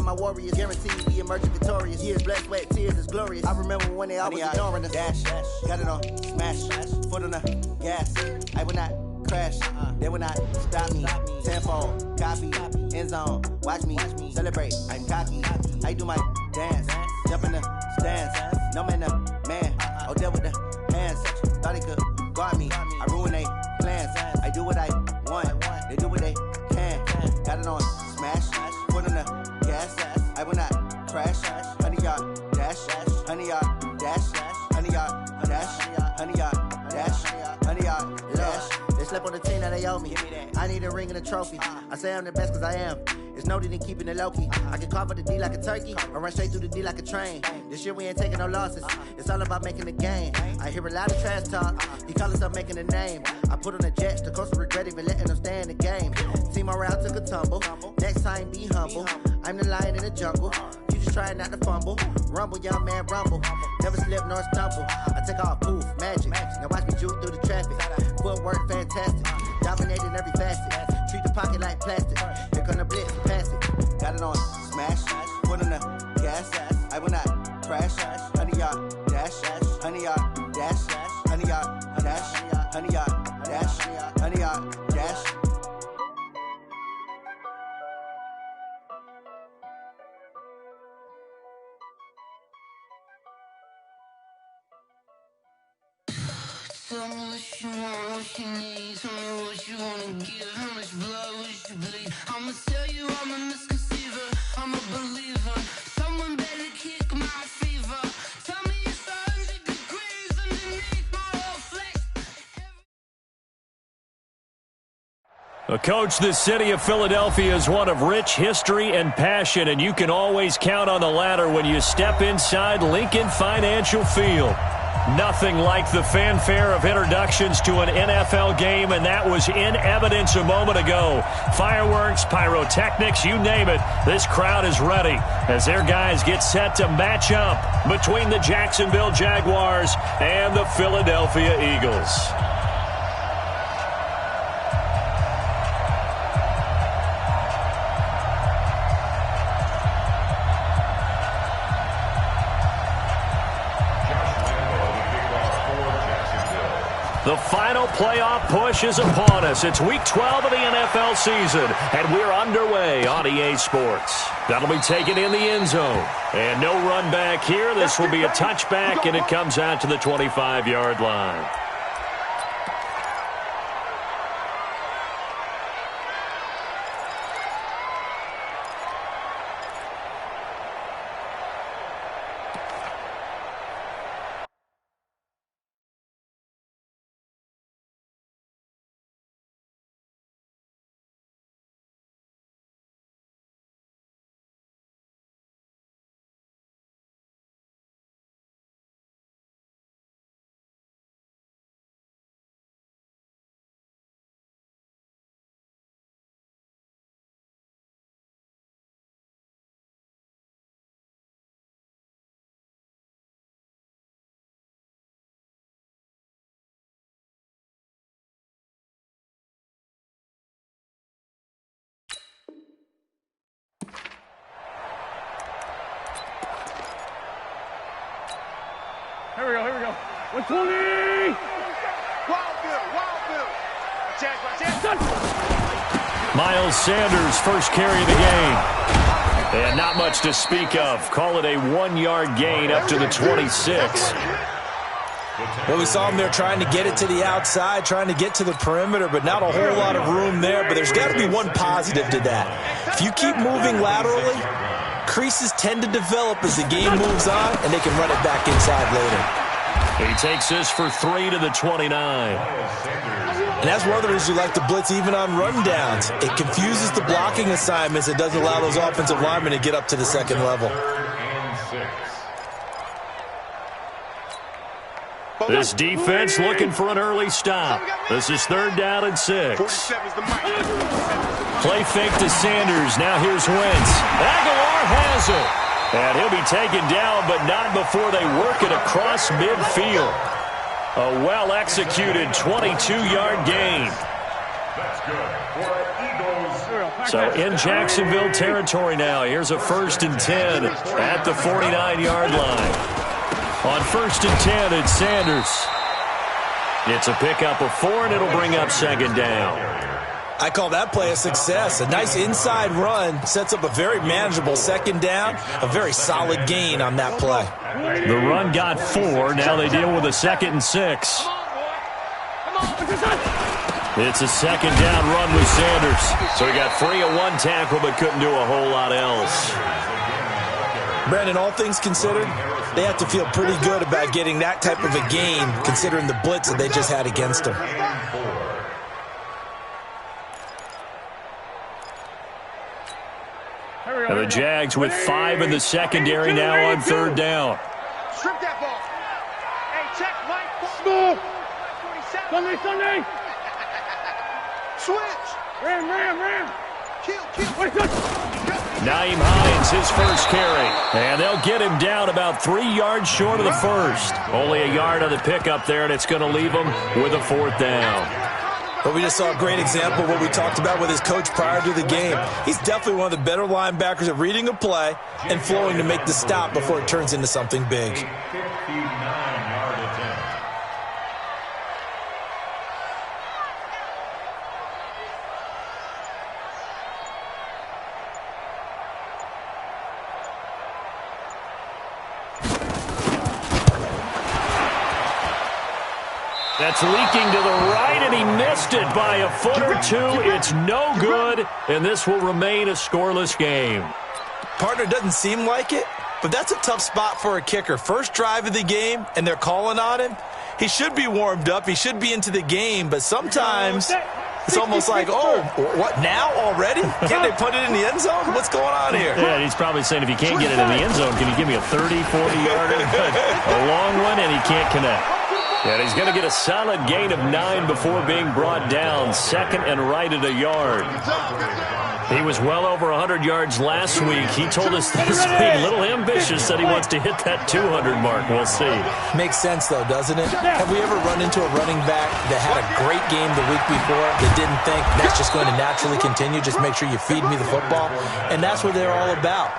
my warriors. Guaranteed we emerging victorious. Years, blood, sweat, tears is glorious. I remember when they always ignoring us. Dash, got it on, smash, foot on the gas. I will not crash, they will not stop me. Tenfold, copy, end zone, watch me celebrate. I'm cocky, I do my dance, jump in the stands. No man, man, oh, deal with the hands. Thought he could guard me, I ruin they plans. I do what I want, they do what they can. Got it on, smash, foot on the gas. I will not crash, 100-yard dash, 100-yard dash, 100-yard dash, 100-yard dash, 100-yard dash. They slept on the team that they owe me. I need a ring and a trophy. I say I'm the best cause I am. It's no need in keeping it low-key. I can carve up the D like a turkey or run straight through the D like a train. This year we ain't taking no losses. It's all about making the game. I hear a lot of trash talk. He call us up making a name. I put on the Jets. The coach will regret even letting them stay in the game. Team around took a tumble. Next time be humble. I'm the lion in the jungle. You just trying not to fumble. Rumble, young man, rumble. Never slip nor stumble. I take off, poof, magic. Now watch me juke through the traffic. Footwork fantastic. Dominating every facet. Treat the pocket like plastic. Here come the blitz, pass it. Got it on, smash. Foot on the gas. I will not crash. 100-yard dash. 100-yard dash. 100-yard dash. 100-yard dash. 100-yard dash. Tell me what you want, what you need. Tell me what you wanna give. How much blood would you bleed? I'ma tell you I'm a misconceiver. I'm a believer. Someone better kick my fever. Tell me it's 100 degrees underneath my whole flesh. Coach, the city of Philadelphia is one of rich history and passion, and you can always count on the ladder when you step inside Lincoln Financial Field. Nothing like the fanfare of introductions to an NFL game, and that was in evidence a moment ago. Fireworks, pyrotechnics, you name it. This crowd is ready as their guys get set to match up between the Jacksonville Jaguars and the Philadelphia Eagles. The final playoff push is upon us. It's Week 12 of the NFL season, and we're underway on EA Sports. That'll be taken in the end zone. And no run back here. This will be a touchback, and it comes out to the 25-yard line. Here we go. 120! Wild Bill! Miles Sanders, first carry of the game. And not much to speak of. Call it a 1-yard gain up to the 26. Well, we saw him there trying to get it to the outside, trying to get to the perimeter, but not a whole lot of room there. But there's got to be one positive to that. If you keep moving laterally, creases tend to develop as the game moves on, and they can run it back inside later. He takes this for 3 to the 29. And that's one of the reasons you like to blitz even on rundowns. It confuses the blocking assignments. It doesn't allow those offensive linemen to get up to the second level. This defense looking for an early stop. This is 3rd down and 6. Play fake to Sanders. Now here's Wentz. Aguilar has it. And he'll be taken down, but not before they work it across midfield. A well-executed 22-yard gain. That's good for Eagles. So in Jacksonville territory now. Here's a 1st and 10 at the 49-yard line. On 1st and 10, it's Sanders. It's a pickup of 4, and it'll bring up 2nd down. I call that play a success. A nice inside run sets up a very manageable 2nd down, a very solid gain on that play. The run got 4. Now they deal with a 2nd and 6. It's a 2nd down run with Sanders. So he got free of 1 tackle but couldn't do a whole lot else. Brandon, all things considered, they have to feel pretty good about getting that type of a gain considering the blitz that they just had against them. And the Jags with 5 in the secondary now on 3rd down. Strip that ball. Hey, check, Mike. Smooth. Sunday. Switch. Ram. Kill. Naeem Hines, his first carry. And they'll get him down about 3 yards short of the first. Only a yard on the pickup there, and it's going to leave him with a 4th down. But we just saw a great example of what we talked about with his coach prior to the game. He's definitely one of the better linebackers at reading a play and flowing to make the stop before it turns into something big. That's leaking to the right, and he missed it by a foot or 2. It's no good, and this will remain a scoreless game. Partner, doesn't seem like it, but that's a tough spot for a kicker. First drive of the game, and they're calling on him. He should be warmed up. He should be into the game, but sometimes it's almost like, oh, what, now already? Can't they put it in the end zone? What's going on here? Yeah, and he's probably saying, if you can't get it in the end zone, can you give me a 30, 40-yarder? A long one, and he can't connect. And he's going to get a solid gain of 9 before being brought down. 2nd and right at a yard. He was well over 100 yards last week. He told us this week, a little ambitious, that he wants to hit that 200 mark. We'll see. Makes sense, though, doesn't it? Have we ever run into a running back that had a great game the week before that didn't think that's just going to naturally continue? Just make sure you feed me the football. And that's what they're all about.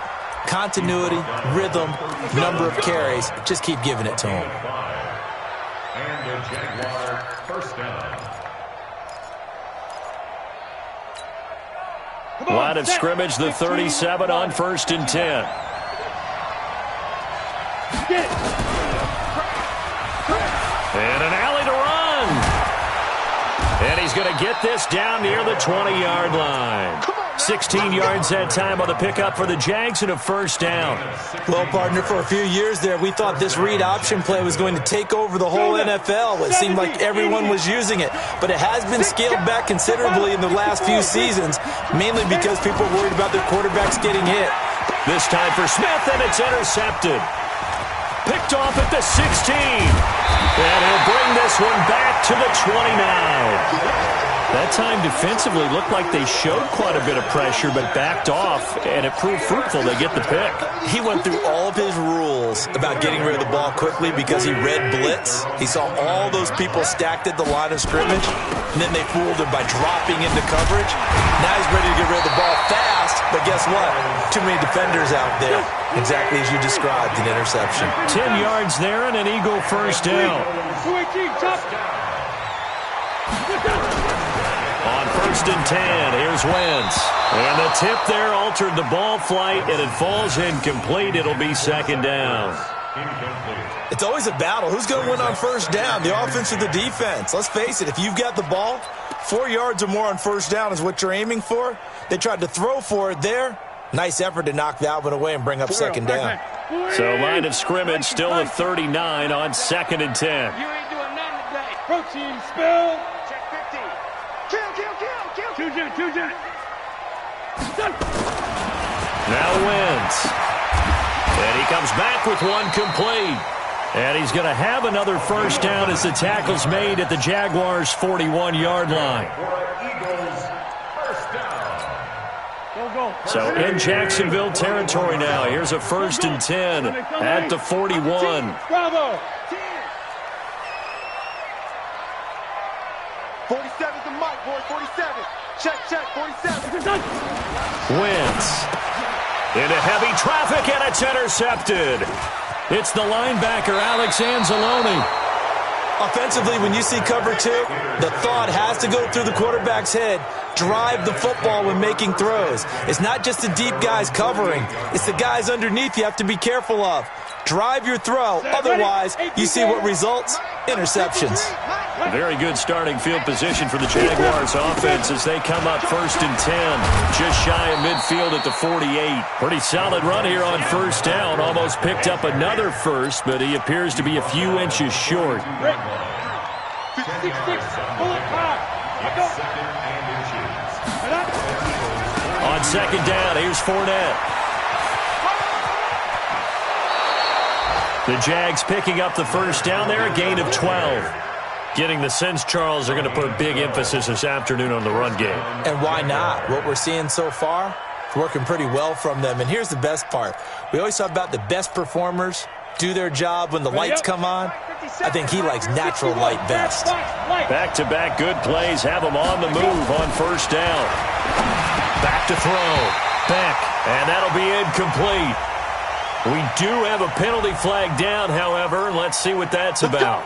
Continuity, rhythm, number of carries. Just keep giving it to him. And the Jaguar 1st down. Line of scrimmage, the 37 on 1st and 10. And an alley to run. And he's going to get this down near the 20-yard line. 16 yards that time on the pickup for the Jags and a 1st down. Well, partner, for a few years there, we thought this read option play was going to take over the whole NFL. It seemed like everyone was using it. But it has been scaled back considerably in the last few seasons, mainly because people are worried about their quarterbacks getting hit. This time for Smith, and it's intercepted. Picked off at the 16. And he'll bring this one back to the 29. That time defensively looked like they showed quite a bit of pressure but backed off, and it proved fruitful. They get the pick. He went through all of his rules about getting rid of the ball quickly because he read blitz. He saw all those people stacked at the line of scrimmage, and then they fooled him by dropping into coverage. Now he's ready to get rid of the ball fast, but guess what? Too many defenders out there. Exactly as you described, an interception. 10 yards there and an Eagle 1st down. On 1st and 10, here's Wentz. And the tip there altered the ball flight, and it falls incomplete. It'll be 2nd down. It's always a battle. Who's going to win on 1st down, the offense or the defense? Let's face it, if you've got the ball, 4 yards or more on 1st down is what you're aiming for. They tried to throw for it there. Nice effort to knock that one away and bring up 2nd down. So line of scrimmage still the 39 on 2nd and 10. You ain't doing nothing today. Protein spill. Check 50. Kill. Two jet. Now Wentz. And he comes back with one complete. And he's going to have another 1st down as the tackle's made at the Jaguars' 41-yard line. So in Jacksonville territory now. Here's a 1st and 10 at the 41. Bravo. 47's the mic, boy. 47. Check, 47. Wentz into heavy traffic, and it's intercepted. It's the linebacker, Alex Anzalone. Offensively, when you see cover two, the thought has to go through the quarterback's head. Drive the football when making throws. It's not just the deep guys covering. It's the guys underneath you have to be careful of. Drive your throw. Otherwise, you see what results? Interceptions. A very good starting field position for the Jaguars offense as they come up 1st and 10. Just shy of midfield at the 48. Pretty solid run here on 1st down. Almost picked up another first, but he appears to be a few inches short. 6, bullet time. On 2nd down, here's Fournette. The Jags picking up the 1st down there, a gain of 12. Getting the sense, Charles, they're going to put big emphasis this afternoon on the run game. And why not? What we're seeing so far, it's working pretty well from them. And here's the best part. We always talk about the best performers do their job when the lights come on. I think he likes natural light best. Back-to-back good plays have him on the move on 1st down. Back to throw. Beck, and that'll be incomplete. We do have a penalty flag down, however, and let's see what that's about.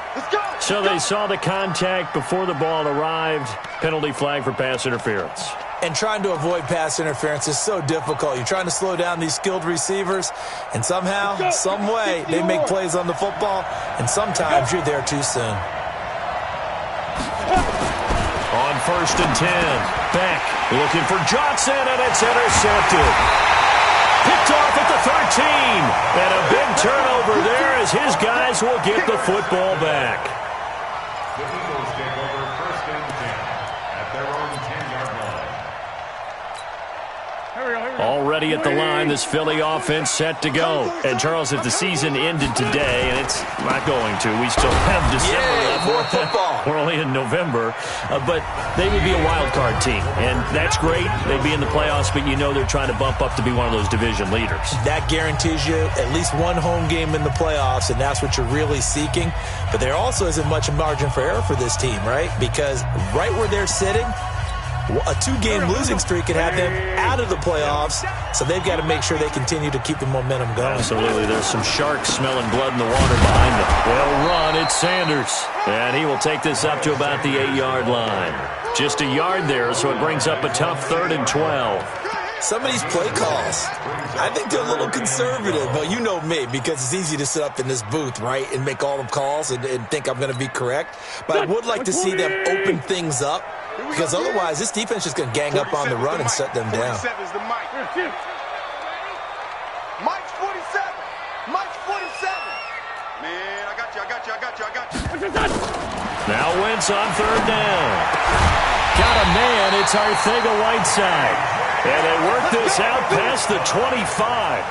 So they saw the contact before the ball arrived. Penalty flag for pass interference. And trying to avoid pass interference is so difficult. You're trying to slow down these skilled receivers, and somehow, some way, they make plays on the football, and sometimes you're there too soon. On 1st and 10, Beck looking for Johnson, and it's intercepted. Picked off at the 13, and a big turnover there as his guys will get the football back. The Eagles take over 1st and 10 at their own 10-yard line. Already at the line, this Philly offense set to go. And, Charles, if the season ended today, and it's not going to, we still have December left. More football. We're only in November. But they would be a wild card team. And that's great. They'd be in the playoffs, but you know they're trying to bump up to be one of those division leaders. That guarantees you at least one home game in the playoffs, and that's what you're really seeking. But there also isn't much margin for error for this team, right? Because right where they're sitting, a 2-game losing streak could have them out of the playoffs, so they've got to make sure they continue to keep the momentum going. Absolutely. There's some sharks smelling blood in the water behind them. Well run, it's Sanders. And he will take this up to about the 8-yard line. Just a yard there, so it brings up a tough 3rd and 12. Some of these play calls, I think they're a little conservative. Well, you know me, because it's easy to sit up in this booth, right, and make all the calls and think I'm going to be correct. But I would like to see them open things up, because otherwise this defense is going to gang up on the run and shut them down. 47 is the Mike. Mike's 47. Mike's 47. Man, I got you. Now Wentz on 3rd down. Got a man, it's Arcega-Whiteside. And they work this out past the 25.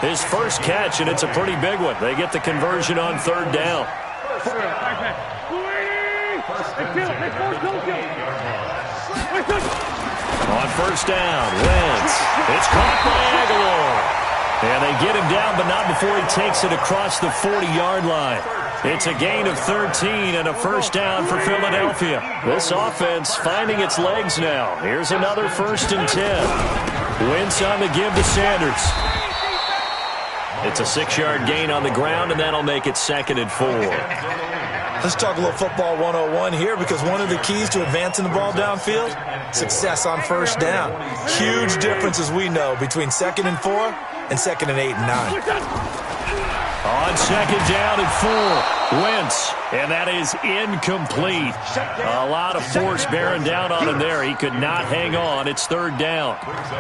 His first catch, and it's a pretty big one. They get the conversion on 3rd down. On 1st down, Wentz. It's caught by Aguilar. And they get him down, but not before he takes it across the 40-yard line. It's a gain of 13 and a 1st down for Philadelphia. This offense finding its legs now. Here's another 1st and 10. Wentz on the give to Sanders. It's a 6-yard gain on the ground, and that'll make it 2nd and 4. Let's talk a little football 101 here, because one of the keys to advancing the ball downfield, success on 1st down. Huge difference, as we know, between 2nd and 4 and 2nd and 8 and 9. On 2nd down and 4, Wentz, and that is incomplete. A lot of force bearing down on him there. He could not hang on. It's 3rd down.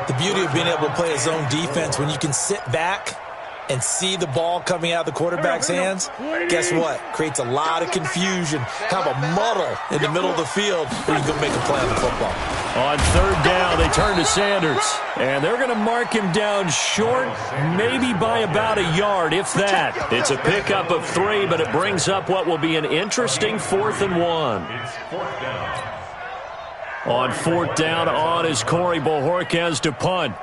The beauty of being able to play a zone defense, when you can sit back and see the ball coming out of the quarterback's hands, guess what? Creates a lot of confusion, kind of a muddle in the middle of the field where you can make a play on the football. On 3rd down, they turn to Sanders, and they're going to mark him down short, maybe by about a yard, if that. It's a pickup of 3, but it brings up what will be an interesting 4th and 1. On 4th down, on is Corey Bojorquez to punt.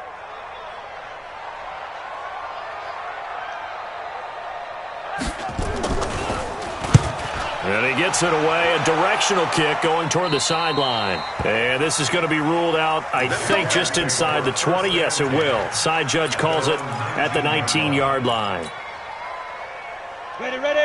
And he gets it away, a directional kick going toward the sideline. And this is going to be ruled out, I think, just inside the 20. Yes, it will. Side judge calls it at the 19-yard line.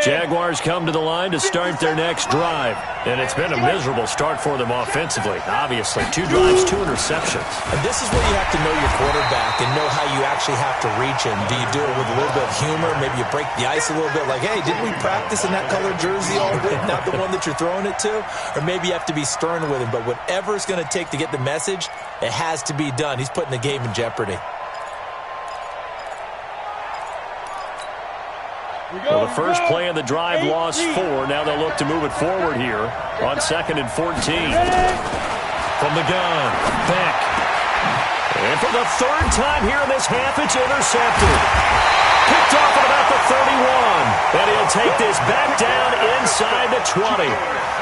Jaguars come to the line to start their next drive. And it's been a miserable start for them offensively, obviously. 2 drives, 2 interceptions. And this is where you have to know your quarterback and know how you actually have to reach him. Do you do it with a little bit of humor? Maybe you break the ice a little bit like, hey, didn't we practice in that colored jersey all week? Not the one that you're throwing it to? Or maybe you have to be stern with him. But whatever it's going to take to get the message, it has to be done. He's putting the game in jeopardy. Well, the first play of the drive lost 4. Now they'll look to move it forward here on 2nd and 14. From the gun, Beck. And for the 3rd time here in this half, it's intercepted. Picked off at about the 31. And he'll take this back down inside the 20.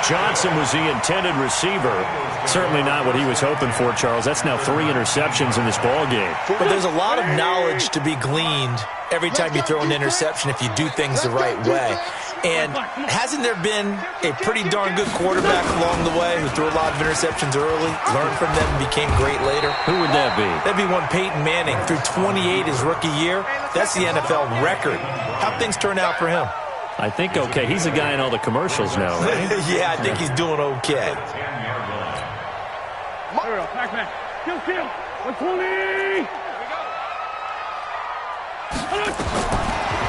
Johnson was the intended receiver. Certainly not what he was hoping for, Charles. That's now 3 interceptions in this ball game. But there's a lot of knowledge to be gleaned every time you throw an interception if you do things the right way. And hasn't there been a pretty darn good quarterback along the way who threw a lot of interceptions early, learned from them, and became great later? Who would that be? That'd be one Peyton Manning. Threw 28 his rookie year. That's the NFL record. How'd things turn out for him? I think okay. He's a guy in all the commercials now, right? Yeah, I think he's doing okay. Pac-Man. Kill. 120.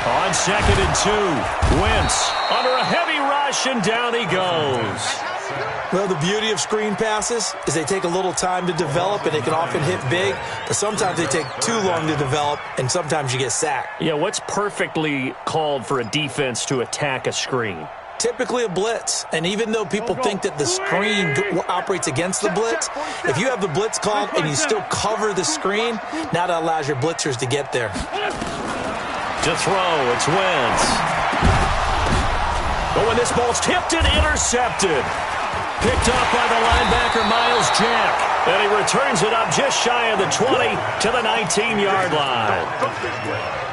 On 2nd and 2, Wentz under a heavy rush, and down he goes. Well, the beauty of screen passes is they take a little time to develop, and they can often hit big, but sometimes they take too long to develop, and sometimes you get sacked. Yeah, what's perfectly called for a defense to attack a screen? Typically a blitz, and even though people think that the screen operates against the blitz, if you have the blitz called and you still cover the screen, now that allows your blitzers to get there. To throw, it's Wentz. But when this ball's tipped and intercepted. Picked up by the linebacker, Miles Jack. And he returns it up just shy of the 20 to the 19-yard line.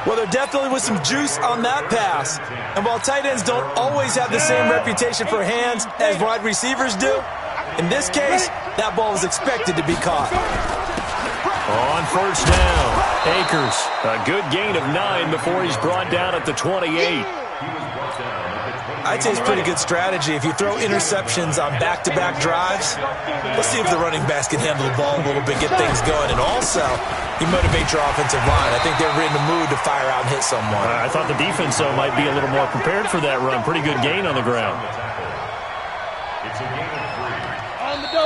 Well, there definitely was some juice on that pass. And while tight ends don't always have the same reputation for hands as wide receivers do, in this case, that ball was expected to be caught. On 1st down, Akers, a good gain of 9 before he's brought down at the 28. I'd say it's pretty good strategy. If you throw interceptions on back-to-back drives, let's see if the running backs can handle the ball a little bit, get things going. And also, you motivate your offensive line. I think they're in the mood to fire out and hit someone. I thought the defense, though, might be a little more prepared for that run. Pretty good gain on the ground.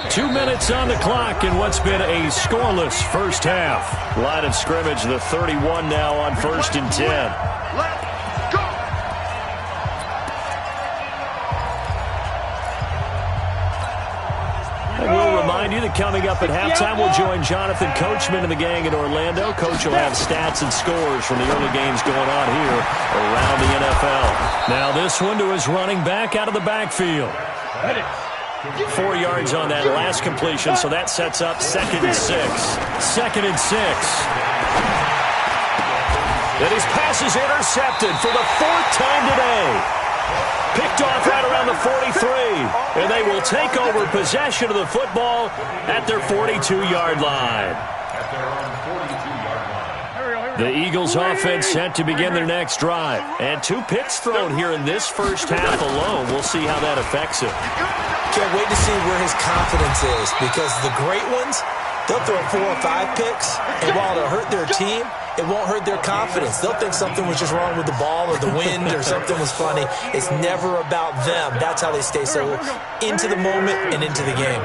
2 minutes on the clock in what's been a scoreless first half. Line of scrimmage, the 31 now on 1st and 10. We'll remind you that coming up at halftime, we'll join Jonathan Coachman and the gang in Orlando. Coach will have stats and scores from the early games going on here around the NFL. Now this one to his running back out of the backfield. 4 yards on that last completion, so that sets up 2nd and 6. 2nd and 6. And his pass is intercepted for the 4th time today. Picked off right around the 43. And they will take over possession of the football at their 42-yard line. The Eagles offense set to begin their next drive. And 2 picks thrown here in this first half alone. We'll see how that affects it. Can't wait to see where his confidence is, because the great ones, they'll throw 4 or 5 picks, and while it'll hurt their team, it won't hurt their confidence. They'll think something was just wrong with the ball or the wind or something was funny. It's never about them. That's how they stay so into the moment and into the game.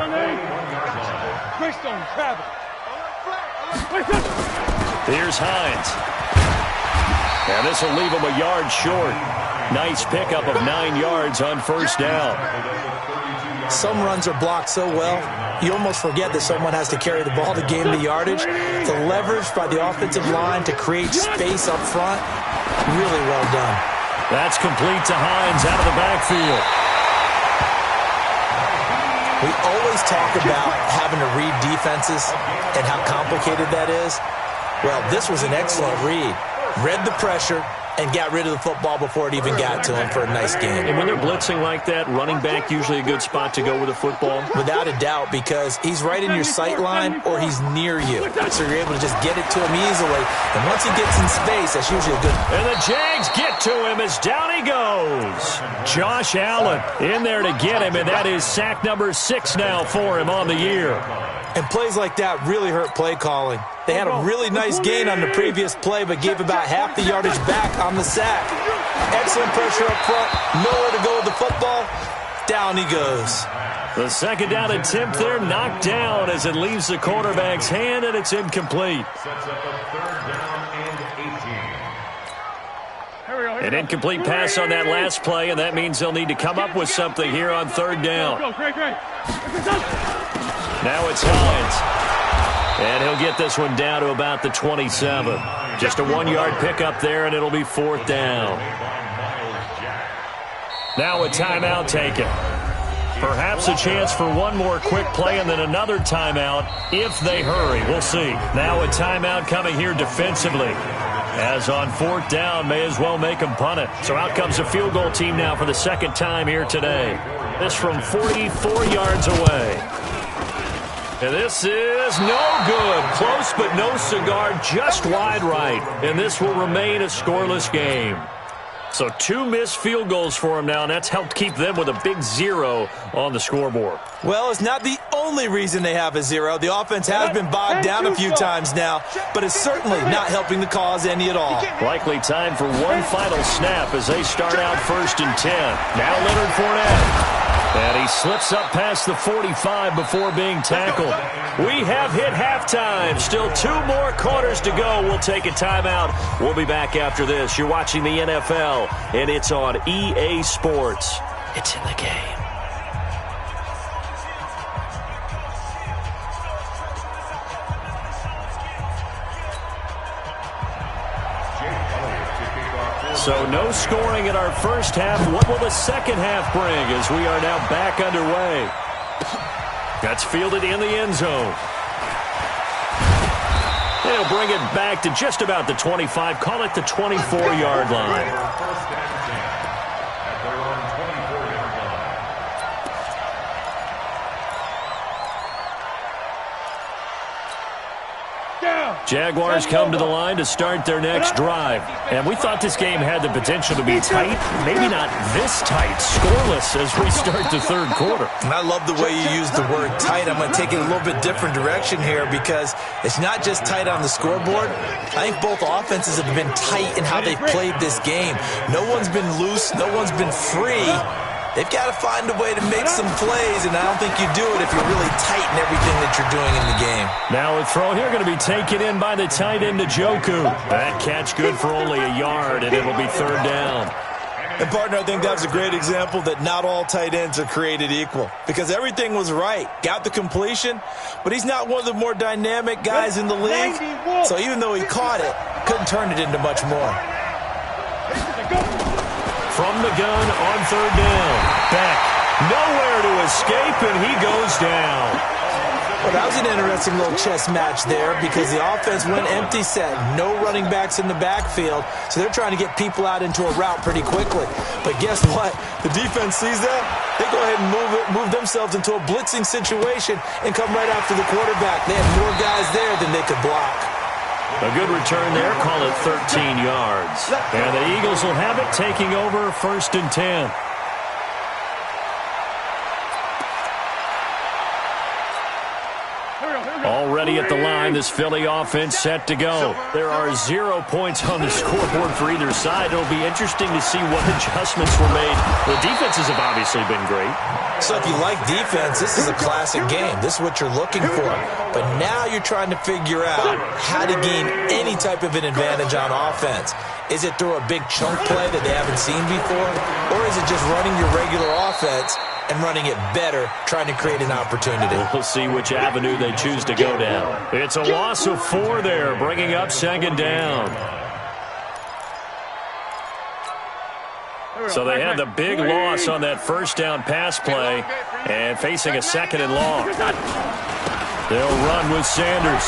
Here's Hines. And this will leave him a yard short. Nice pickup of 9 yards on 1st down. Some runs are blocked so well, you almost forget that someone has to carry the ball to gain the yardage. The leverage by the offensive line to create space up front, really well done. That's complete to Hines out of the backfield. We always talk about having to read defenses and how complicated that is. Well, this was an excellent read. read the pressure, and got rid of the football before it even got to him for a nice game. And when they're blitzing like that, running back usually a good spot to go with the football? Without a doubt, because he's right in your sight line or he's near you. So you're able to just get it to him easily. And once he gets in space, that's usually a good... And the Jags get to him as down he goes. Josh Allen in there to get him, and that is sack number 6 now for him on the year. And plays like that really hurt play calling. They had a really nice gain on the previous play, but gave about half the yardage back on the sack. Excellent pressure up front. Nowhere to go with the football. Down he goes. The second down attempt there knocked down as it leaves the quarterback's hand, and it's incomplete. Sets up a 3rd down and 18. An incomplete pass on that last play, and that means they'll need to come up with something here on 3rd down. Now it's Hines. And he'll get this one down to about the 27. Just a 1-yard pickup there, and it'll be 4th down. Now a timeout taken. Perhaps a chance for one more quick play and then another timeout if they hurry. We'll see. Now a timeout coming here defensively. As on 4th down, may as well make them punt it. So out comes a field goal team now for the second time here today. This from 44 yards away. And this is no good. Close but no cigar, just wide right. And this will remain a scoreless game. So 2 missed field goals for him now, and that's helped keep them with a big 0 on the scoreboard. Well, it's not the only reason they have a 0. The offense has been bogged down a few times now, but it's certainly not helping the cause any at all. Likely time for one final snap as they start out 1st and 10. Now Leonard Fournette. And he slips up past the 45 before being tackled. We have hit halftime. Still 2 more quarters to go. We'll take a timeout. We'll be back after this. You're watching the NFL, and it's on EA Sports. It's in the game. So no scoring in our first half. What will the second half bring as we are now back underway? That's fielded in the end zone. They'll bring it back to just about the 25. Call it the 24-yard line. First and 10 at their own 24-yard line. Jaguars come to the line to start their next drive. And we thought this game had the potential to be tight. Maybe not this tight. Scoreless as we start the 3rd quarter. And I love the way you use the word tight. I'm going to take it a little bit different direction here because it's not just tight on the scoreboard. I think both offenses have been tight in how they've played this game. No one's been loose. No one's been free. They've got to find a way to make some plays, and I don't think you do it if you're really tight in everything that you're doing in the game. Now a throw here going to be taken in by the tight end, Njoku. That catch good for only a yard, and it'll be 3rd down. And, partner, I think that was a great example that not all tight ends are created equal because everything was right. Got the completion, but he's not one of the more dynamic guys in the league. So even though he caught it, couldn't turn it into much more. From the gun on 3rd down. Back. Nowhere to escape, and he goes down. Well, that was an interesting little chess match there because the offense went empty set. No running backs in the backfield, so they're trying to get people out into a route pretty quickly. But guess what? The defense sees that. They go ahead and move themselves into a blitzing situation and come right after the quarterback. They had more guys there than they could block. A good return there. Call it 13 yards. And the Eagles will have it, taking over 1st and 10. Already at the line, this Philly offense set to go. There are 0 points on the scoreboard for either side. It'll be interesting to see what adjustments were made. The defenses have obviously been great. So if you like defense, this is a classic game. This is what you're looking for. But now you're trying to figure out how to gain any type of an advantage on offense. Is it through a big chunk play that they haven't seen before? Or is it just running your regular offense and running it better, trying to create an opportunity? We'll see which avenue they choose to go down. It's a loss of 4 there, bringing up 2nd down. So they had the big loss on that 1st down pass play and facing a 2nd and long. They'll run with Sanders.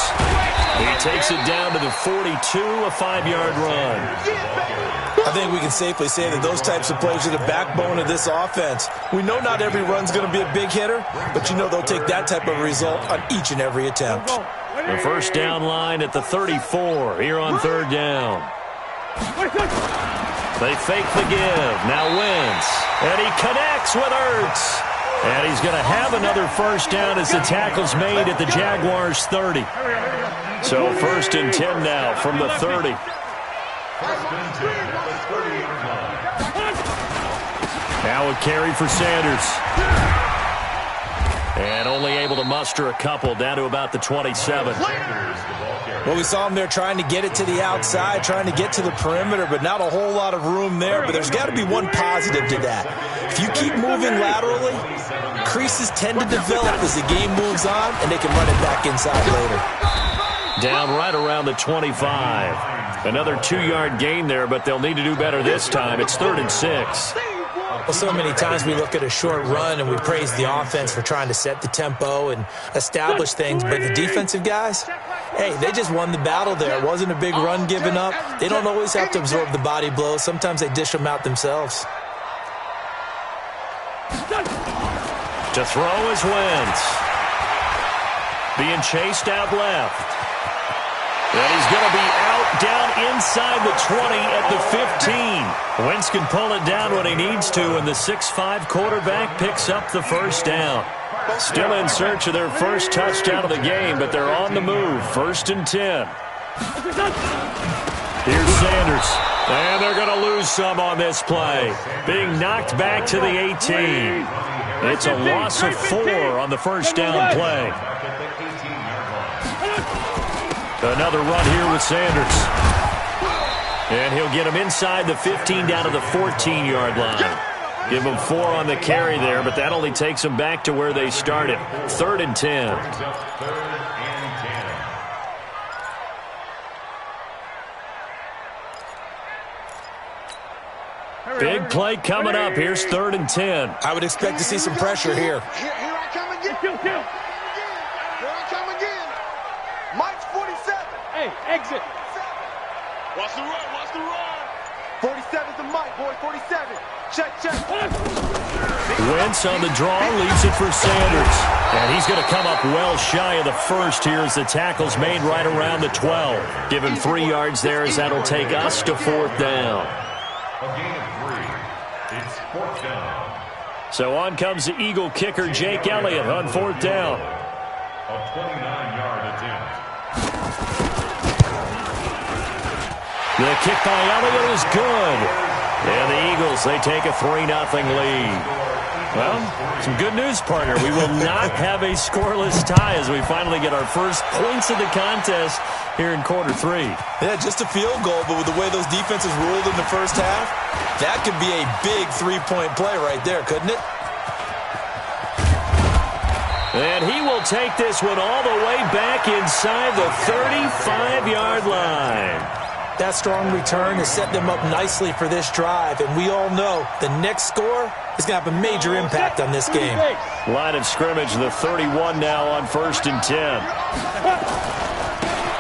He takes it down to the 42, a 5-yard run. I think we can safely say that those types of plays are the backbone of this offense. We know not every run's going to be a big hitter, but you know they'll take that type of result on each and every attempt. The first down line at the 34 here on third down. They fake the give. Now Wentz. And he connects with Ertz. And he's going to have another first down as the tackle's made at the Jaguars' 30. So first and 10 now from the 30. Now a carry for Sanders. And only able to muster a couple down to about the 27. Well, we saw him there trying to get it to the outside, trying to get to the perimeter, but not a whole lot of room there. But there's got to be one positive to that. If you keep moving laterally, creases tend to develop as the game moves on, and they can run it back inside later. Down right around the 25. Another 2-yard gain there, but they'll need to do better this time. It's 3rd and 6. Well, so many times we look at a short run and we praise the offense for trying to set the tempo and establish things, but the defensive guys, hey, they just won the battle there. It wasn't a big run given up. They don't always have to absorb the body blows. Sometimes they dish them out themselves. To throw is Wentz. Being chased out left. And he's going to be out down inside the 20 at the 15. Wentz can pull it down when he needs to, and the 6'5" quarterback picks up the first down. Still in search of their first touchdown of the game, but they're on the move. 1st and 10. Here's Sanders. And they're going to lose some on this play. Being knocked back to the 18. It's a loss of 4 on the first down play. Another run here with Sanders. And he'll get him inside the 15 down to the 14-yard line. Give him 4 on the carry there, but that only takes them back to where they started. 3rd and 10. Big play coming up. Here's 3rd and 10. I would expect to see some pressure here. Here I come again. Here I come again. Mike's 47. Hey, exit. Watch the run. Watch the run. 47's the Mike, boy. 47. Check. Wentz on the draw, leaves it for Sanders. And he's going to come up well shy of the first here as the tackle's made right around the 12. Give him 3 yards there as that'll take us to 4th down. A gain of 3. It's 4th down. So on comes the Eagle kicker, Jake Elliott, on 4th down. A 29-yard attempt. The kick by Elliott is good. And the Eagles, they take a 3-0 lead. Well, some good news, partner. We will not have a scoreless tie as we finally get our first points of the contest here in quarter 3. Yeah, just a field goal, but with the way those defenses ruled in the first half, that could be a big 3-point play right there, couldn't it? And he will take this one all the way back inside the 35-yard line. That strong return has set them up nicely for this drive, and we all know the next score is going to have a major impact on this game. Line of scrimmage, the 31 now on 1st and 10.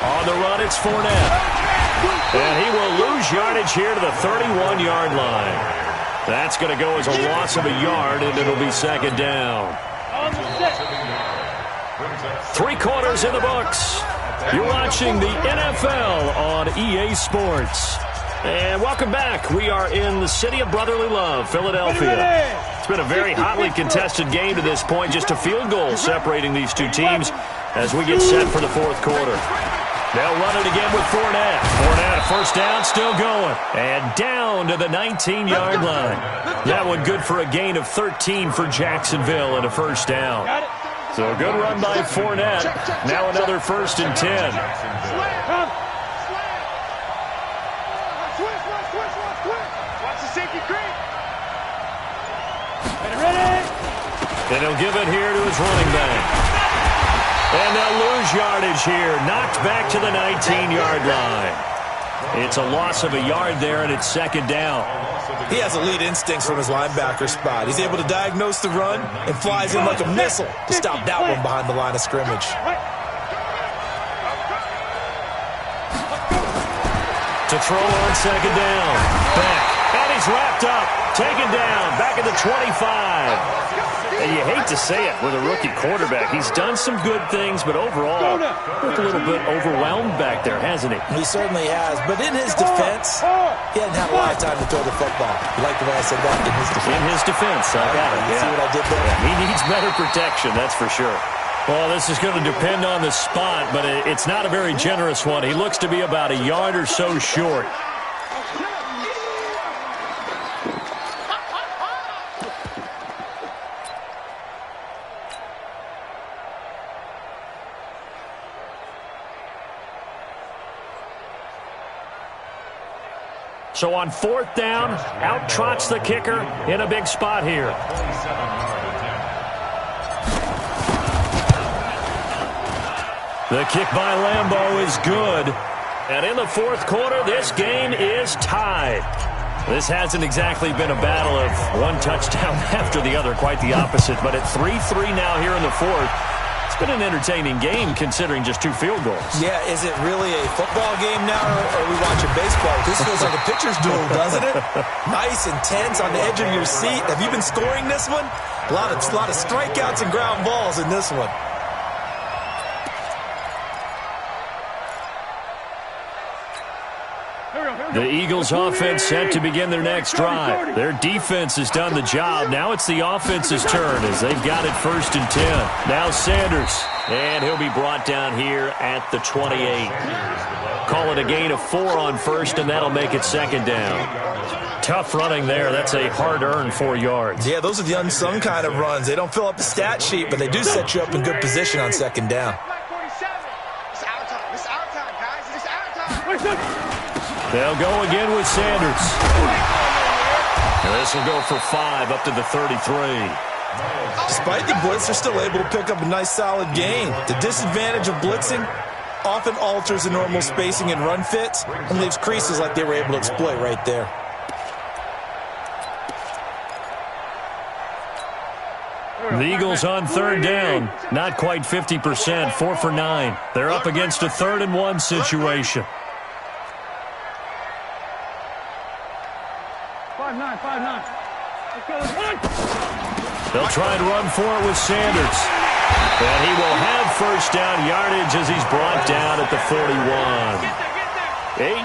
On the run, it's Fournette. And he will lose yardage here to the 31-yard line. That's going to go as a loss of a yard, and it'll be 2nd down. 3 quarters in the books. You're watching the NFL on EA Sports. And welcome back. We are in the city of brotherly love, Philadelphia. It's been a very hotly contested game to this point. Just a field goal separating these two teams as we get set for the 4th quarter. They'll run it again with Fournette. Fournette, first down, still going. And down to the 19-yard line. That one good for a gain of 13 for Jacksonville and a first down. So a good run by Fournette. Now another 1st and 10. Watch the safety creep. And he'll give it here to his running back. And they'll lose yardage here. Knocked back to the 19-yard line. It's a loss of a yard there, and it's 2nd down. He has elite instincts from his linebacker spot. He's able to diagnose the run and flies in like a missile to stop that one behind the line of scrimmage. to throw on second down. Back. And he's wrapped up. Taken down. Back at the 25. And you hate to say it with a rookie quarterback. He's done some good things, but overall, looked a little bit overwhelmed back there, hasn't he? He certainly has. But in his defense, he hadn't had a lot of time to throw the football. You like the way I said that? In his defense. In his defense. I got it. You see what I did there? Yeah, he needs better protection, that's for sure. Well, this is going to depend on the spot, but it's not a very generous one. He looks to be about a yard or so short. So on fourth down, out trots the kicker in a big spot here. The kick by Lambeau is good. And in the fourth quarter, this game is tied. This hasn't exactly been a battle of one touchdown after the other, quite the opposite. But at 3-3 now here in the fourth, it's been an entertaining game considering just 2 field goals. Yeah, is it really a football game now, or are we watching baseball? This feels like a pitcher's duel, doesn't it? Nice, intense, on the edge of your seat. Have you been scoring this one? A lot of strikeouts and ground balls in this one. The Eagles offense set to begin their next drive. Their defense has done the job. Now it's the offense's turn as they've got it 1st and 10. Now Sanders, and he'll be brought down here at the 28. Call it a gain of 4 on first, and that'll make it 2nd down. Tough running there. That's a hard-earned 4 yards. Yeah, those are the unsung kind of runs. They don't fill up the stat sheet, but they do set you up in good position on 2nd down. They'll go again with Sanders. This will go for 5 up to the 33. Despite the blitz, they're still able to pick up a nice solid gain. The disadvantage of blitzing often alters the normal spacing and run fits and leaves creases like they were able to exploit right there. The Eagles on 3rd down. Not quite 50%, 4 for 9. They're up against a 3rd and 1 situation. 5-9. They'll try and run for it with Sanders. And he will have first down yardage as he's brought down at the 41.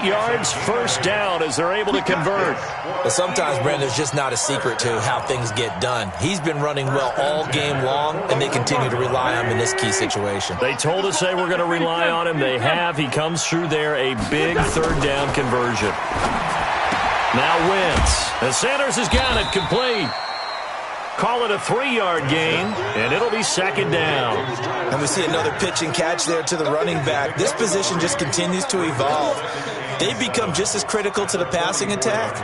8 yards, first down as they're able to convert. But sometimes, Brent, there's just not a secret to how things get done. He's been running well all game long, and they continue to rely on him in this key situation. They told us they were going to rely on him. They have. He comes through there, a big 3rd down conversion. Now Wentz. And Sanders has got it complete. Call it a 3-yard gain, and it'll be 2nd down. And we see another pitch and catch there to the running back. This position just continues to evolve. They've become just as critical to the passing attack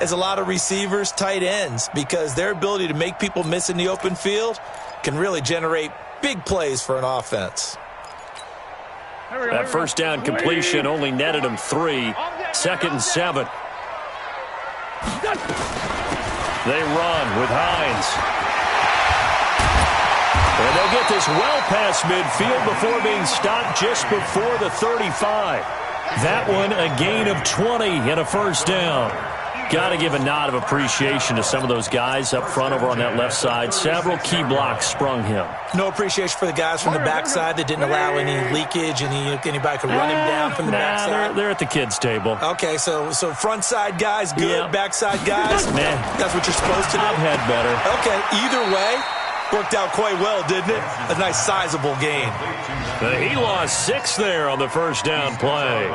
as a lot of receivers, tight ends, because their ability to make people miss in the open field can really generate big plays for an offense. That first down completion only netted him 3. 2nd and 7. They run with Hines. And they'll get this well past midfield before being stopped just before the 35. That one a gain of 20 and a first down. Got to give a nod of appreciation to some of those guys up front over on that left side. Several key blocks sprung him. No appreciation for the guys from the backside that didn't allow any leakage, and anybody could run him down from the backside. They're at the kids' table. Okay, so front side guys good, backside guys, that's what you're supposed to do. I've had better. Okay, either way, worked out quite well, didn't it? A nice sizable gain. He lost 6 there on the first down play.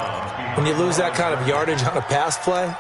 When you lose that kind of yardage on a pass play,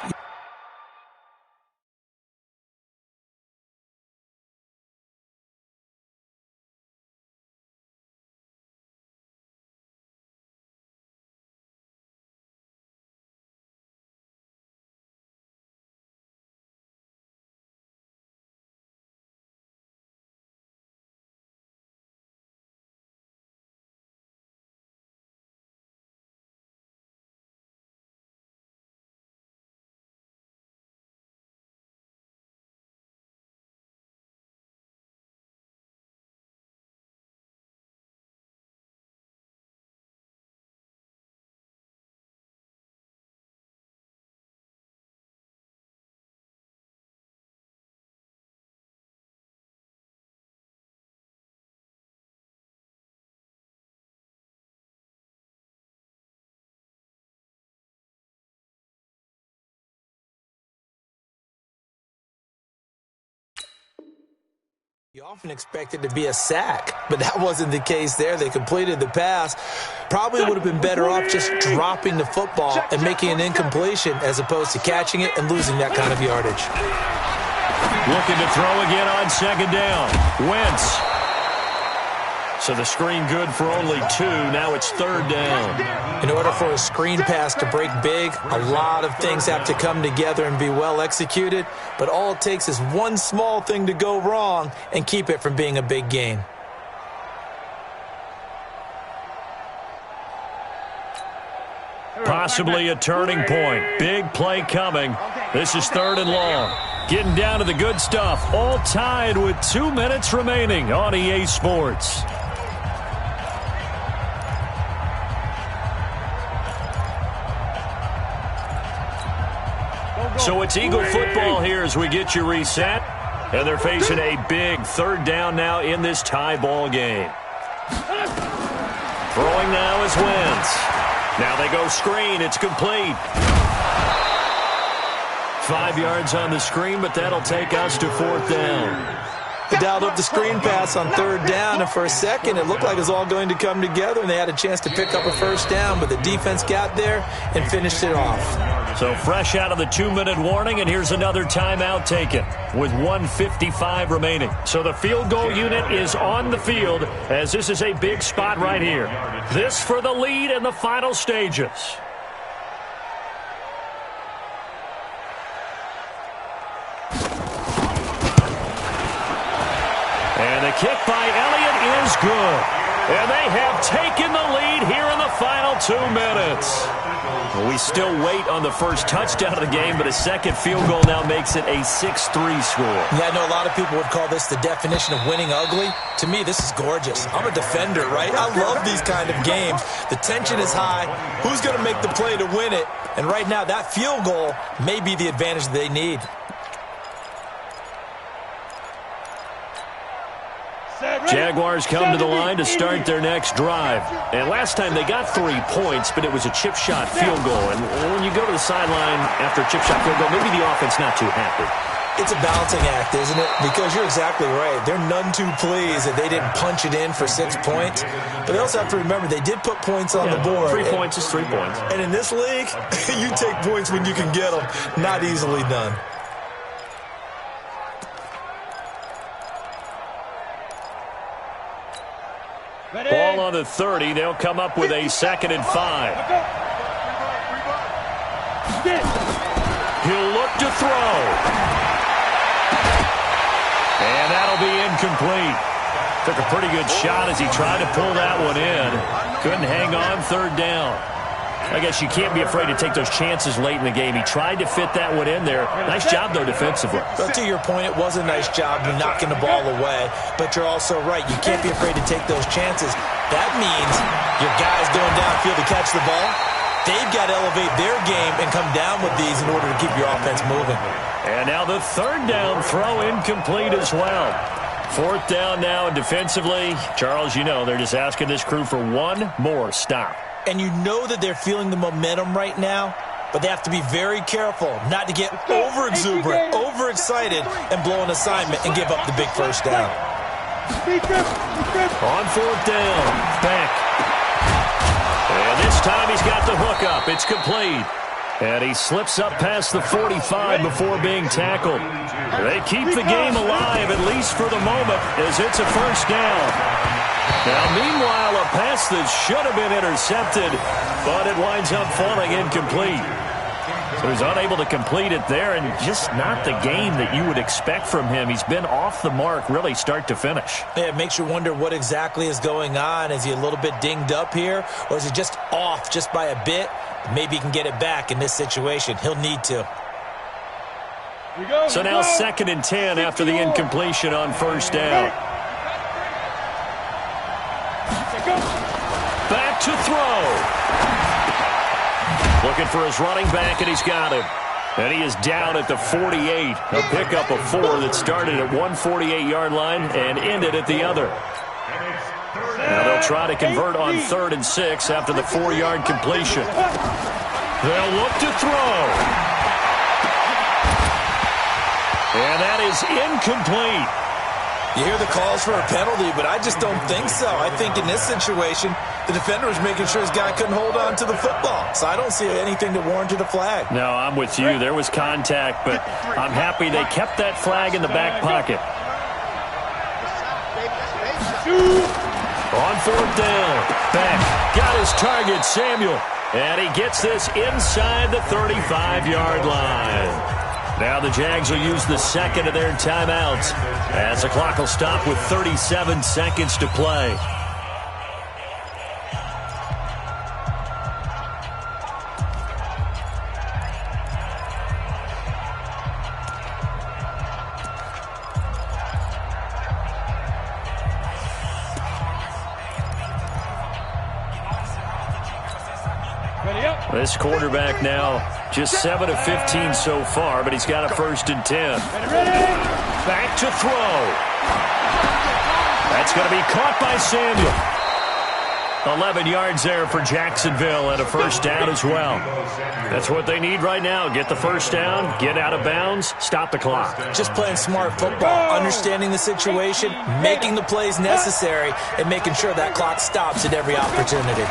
You often expect it to be a sack, but that wasn't the case there. They completed the pass. Probably would have been better off just dropping the football and making an incompletion as opposed to catching it and losing that kind of yardage. Looking to throw again on second down. Wentz. So the screen good for only 2. Now it's third down. In order for a screen pass to break big, a lot of things have to come together and be well executed. But all it takes is one small thing to go wrong and keep it from being a big gain. Possibly a turning point. Big play coming. This is third and long. Getting down to the good stuff. All tied with 2 minutes remaining on EA Sports. So it's Eagle football here as we get you reset. And they're facing a big third down now in this tie ball game. Throwing now is Wentz. Now they go screen. It's complete. 5 yards on the screen, but that'll take us to fourth down. They dialed up the screen pass on third down, and for a second it looked like it was all going to come together, and they had a chance to pick up a first down, but the defense got there and finished it off. So fresh out of the 2-minute warning, and here's another timeout taken with 1:55 remaining. So the field goal unit is on the field as this is a big spot right here. This for the lead in the final stages. And the kick by Elliott is good. And they have taken the lead here in the final 2 minutes. We still wait on the first touchdown of the game, but a second field goal now makes it a 6-3 score. Yeah, I know a lot of people would call this the definition of winning ugly. To me, this is gorgeous. I'm a defender, right? I love these kind of games. The tension is high. Who's going to make the play to win it? And right now, that field goal may be the advantage they need. Jaguars come to the line to start their next drive. And last time they got 3 points, but it was a chip shot field goal. And when you go to the sideline after a chip shot field goal, maybe the offense not too happy. It's a balancing act, isn't it? Because you're exactly right. They're none too pleased that they didn't punch it in for 6 points. But they also have to remember they did put points on the board. 3 points is 3 points. And in this league, you take points when you can get them. Not easily done. Ball on the 30. They'll come up with a 2nd and 5. He'll look to throw. And that'll be incomplete. Took a pretty good shot as he tried to pull that one in. Couldn't hang on third down. I guess you can't be afraid to take those chances late in the game. He tried to fit that one in there. Nice job, though, defensively. But to your point, it was a nice job knocking the ball away. But you're also right. You can't be afraid to take those chances. That means your guys going downfield to catch the ball, they've got to elevate their game and come down with these in order to keep your offense moving. And now the third down throw incomplete as well. Fourth down now, and defensively, Charles, you know, they're just asking this crew for one more stop. And you know that they're feeling the momentum right now, but they have to be very careful not to get over-exuberant, overexcited, and blow an assignment and give up the big first down. On fourth down, Beck. And this time he's got the hook up. It's complete. And he slips up past the 45 before being tackled. They keep the game alive, at least for the moment, as it's a first down. Now, meanwhile, a pass that should have been intercepted, but it winds up falling incomplete. So he's unable to complete it there, and just not the game that you would expect from him. He's been off the mark, really, start to finish. Yeah, it makes you wonder what exactly is going on. Is he a little bit dinged up here, or is he just off just by a bit? Maybe he can get it back in this situation. He'll need to. So now 2nd and 10 after the incompletion on first down. Back to throw. Looking for his running back, and he's got him. And he is down at the 48. A pickup of 4 that started at 148-yard line and ended at the other. Now they'll try to convert on 3rd and 6 after the 4-yard completion. They'll look to throw. And that is incomplete. You hear the calls for a penalty, but I just don't think so. I think in this situation, the defender was making sure his guy couldn't hold on to the football. So I don't see anything that warranted a flag. No, I'm with you. There was contact, but I'm happy they kept that flag in the back pocket. On fourth down, Beck got his target, Samuel. And he gets this inside the 35-yard line. Now the Jags will use the second of their timeouts as the clock will stop with 37 seconds to play. This quarterback now just 7 of 15 so far, but he's got a 1st and 10. Back to throw. That's going to be caught by Samuel. 11 yards there for Jacksonville and a 1st down as well. That's what they need right now. Get the 1st down, get out of bounds, stop the clock. Just playing smart football, understanding the situation, making the plays necessary, and making sure that clock stops at every opportunity.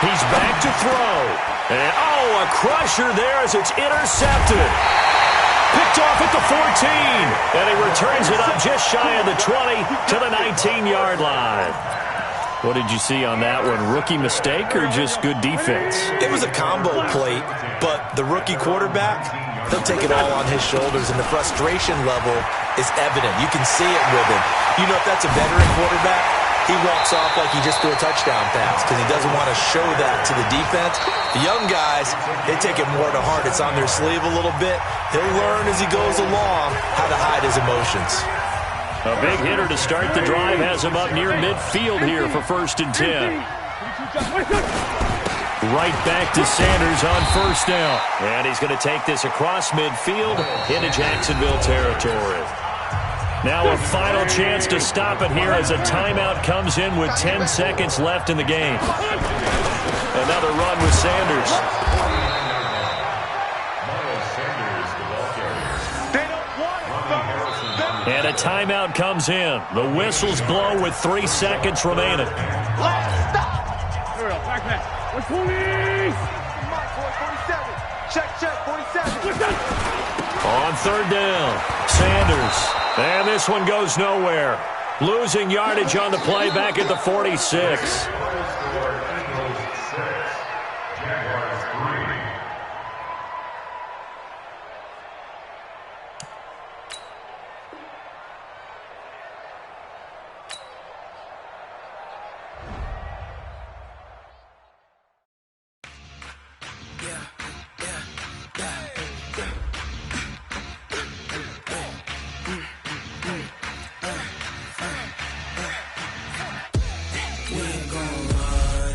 He's back to throw. And, a crusher there as it's intercepted. Picked off at the 14. And he returns it up just shy of the 20 to the 19-yard line. What did you see on that one? Rookie mistake or just good defense? It was a combo plate, but the rookie quarterback, he'll take it all on his shoulders, and the frustration level is evident. You can see it with him. You know, if that's a veteran quarterback, he walks off like he just threw a touchdown pass because he doesn't want to show that to the defense. The young guys, they take it more to heart. It's on their sleeve a little bit. He'll learn as he goes along how to hide his emotions. A big hitter to start the drive has him up near midfield here for 1st and 10. Right back to Sanders on 1st down. And he's going to take this across midfield into Jacksonville territory. Now a final chance to stop it here as a timeout comes in with 10 seconds left in the game. Another run with Sanders. And a timeout comes in. The whistles blow with 3 seconds remaining. On 3rd down, Sanders. And this one goes nowhere. Losing yardage on the play back at the 46. We ain't gon' run.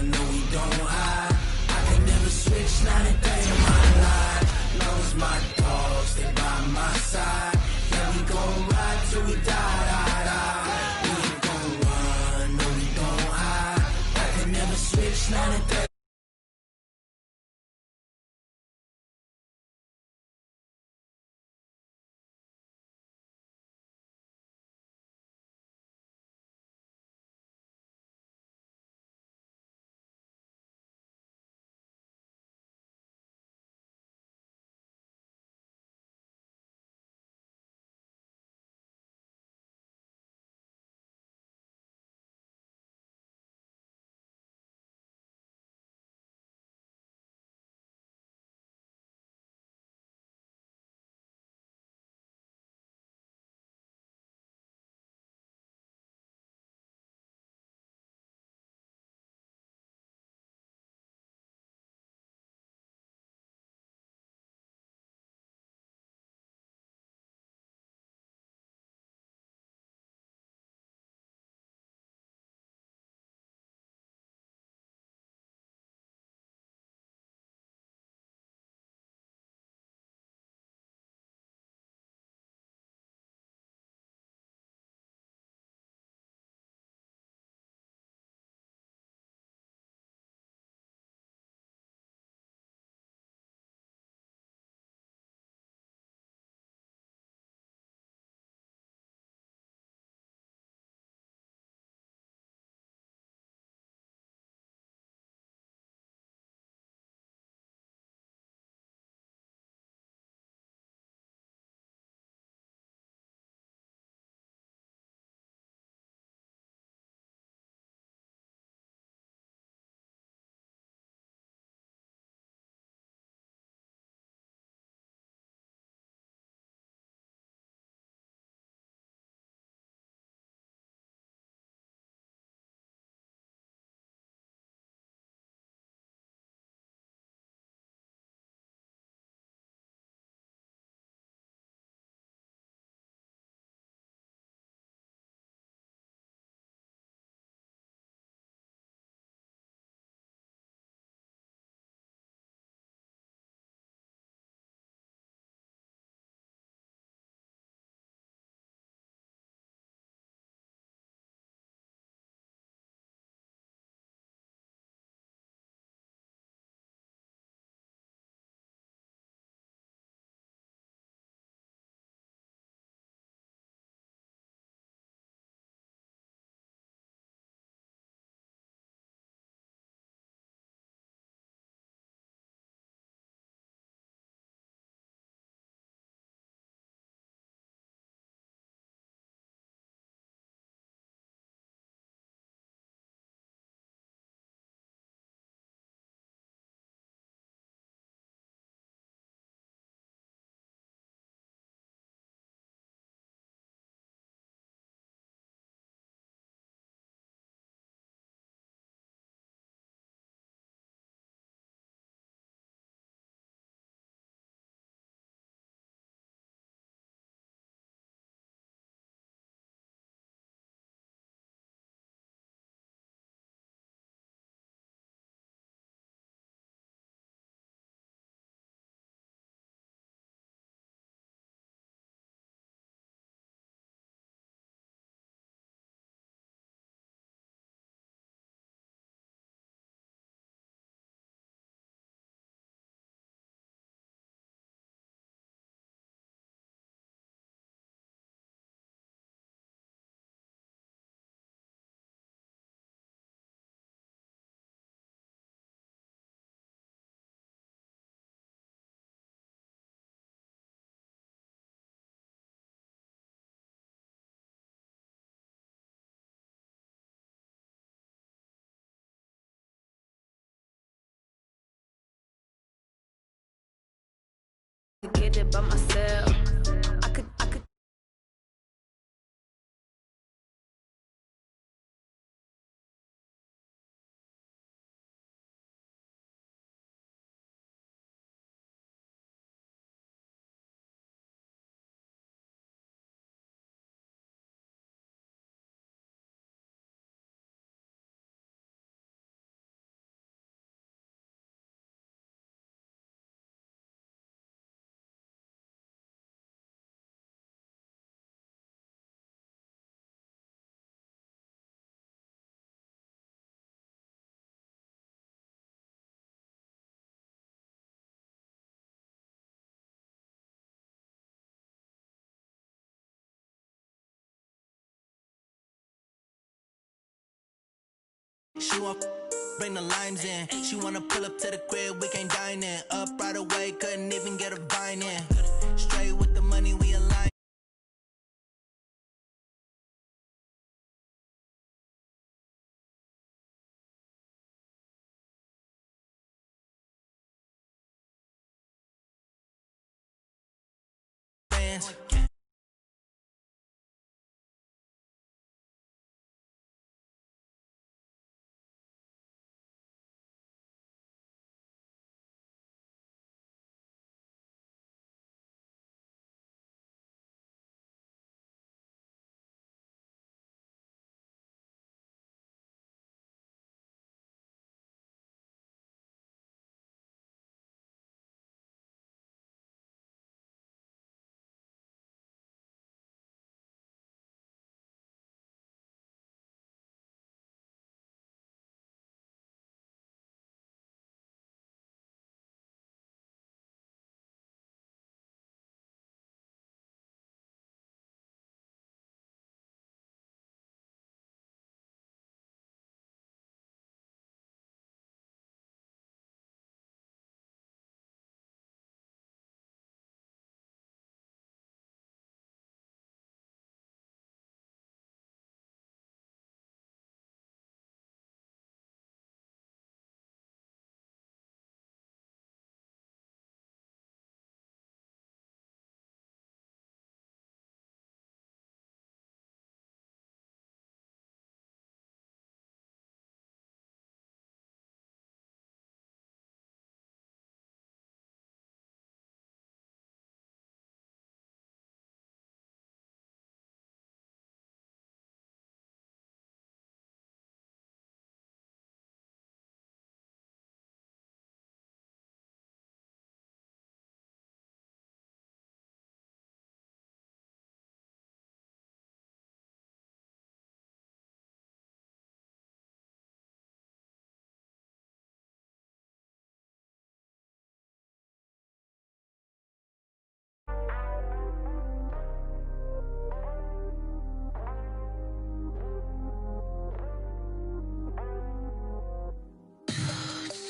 Get it by myself. I could. She want bring the limes in. She wanna pull up to the crib, we can't dine in. Up right away, couldn't even get a vine in. Straight with the money, we align.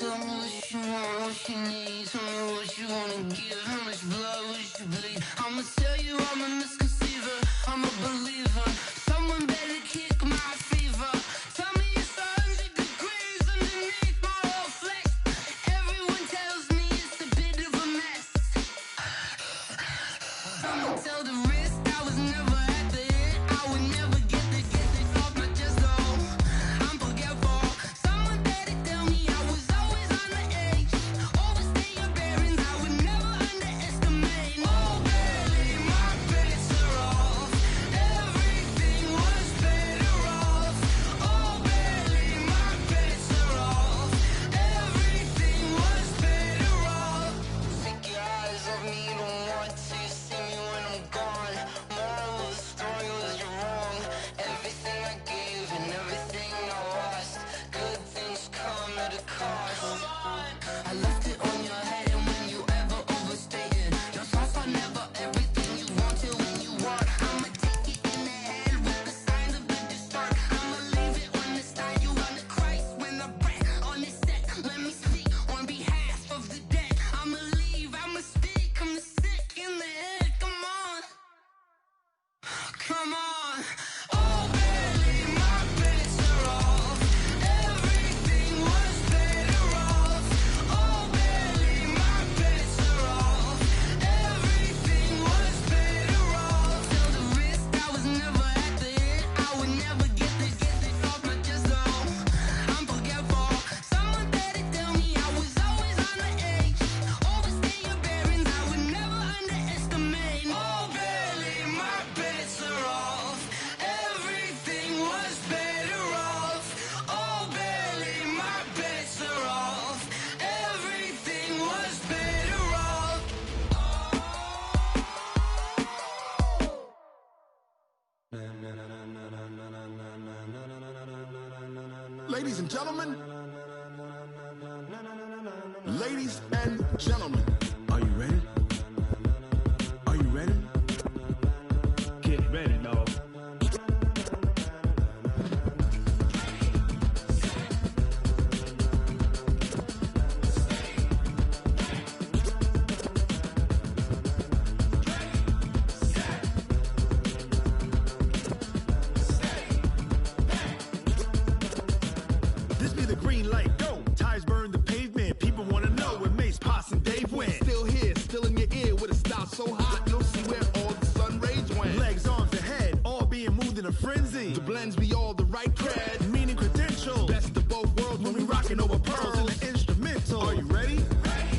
Tell me what you want, what you need. Tell me what you wanna give. How much blood would you bleed? I'ma tell you I'm a misconceiver. I'm a believer. Someone better kick my fever. Tell me it's 100 degrees underneath my whole flesh. Everyone tells me it's a bit of a mess. I'ma tell the risk I was never at the end. I would never get this off my chest. Oh, I'm forgetful. Someone better tell me I was always on the edge. Overstay your bearings. I would never underestimate. Ladies and gentlemen. Ladies and gentlemen. Are you ready? Are you ready? Get ready, dog. This be the green light, go. Tires burn the pavement. People wanna know where Mace, Potts, and Dave went. Still here, still in your ear with a style so hot, you'll see where all the sun rays went. Legs, arms, and head, all being moved in a frenzy. The blends be all the right cred. Meaning credentials. Best of both worlds when we rockin' over pearls. In the instrumental. Are you ready?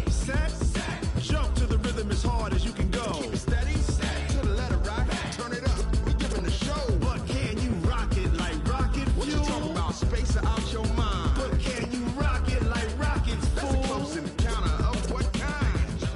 Set, jump to the rhythm as hard as you can go. Keep it steady, to the letter right. Turn it up, we giving the show. But can you rock it like rocket fuel? What you talking about? Space it out your mind. But can you rock it like rockets, That's fool? a close encounter of what kind?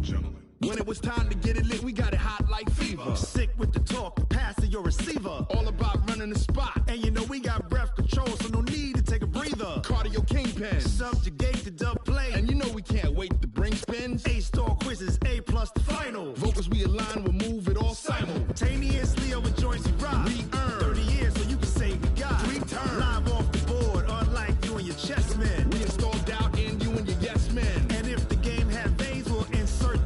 Gentlemen. When it was time to get it lit, we got it hot like fever. Sick with the talk, pass to your receiver. All about running the spot. And you know we got breath control, so no need to take a breather. Cardio kingpin. Subjugate the dub play. And you know we can't wait to bring spins. A-star quizzes, A+ the final. Vocals we align, we'll move it all Simultaneously over joints we rock. We earn 30 years so you can say we got 3 turns. Live off the board, unlike you and your chess men. We install doubt in you and your yes men. And if the game had veins, we'll insert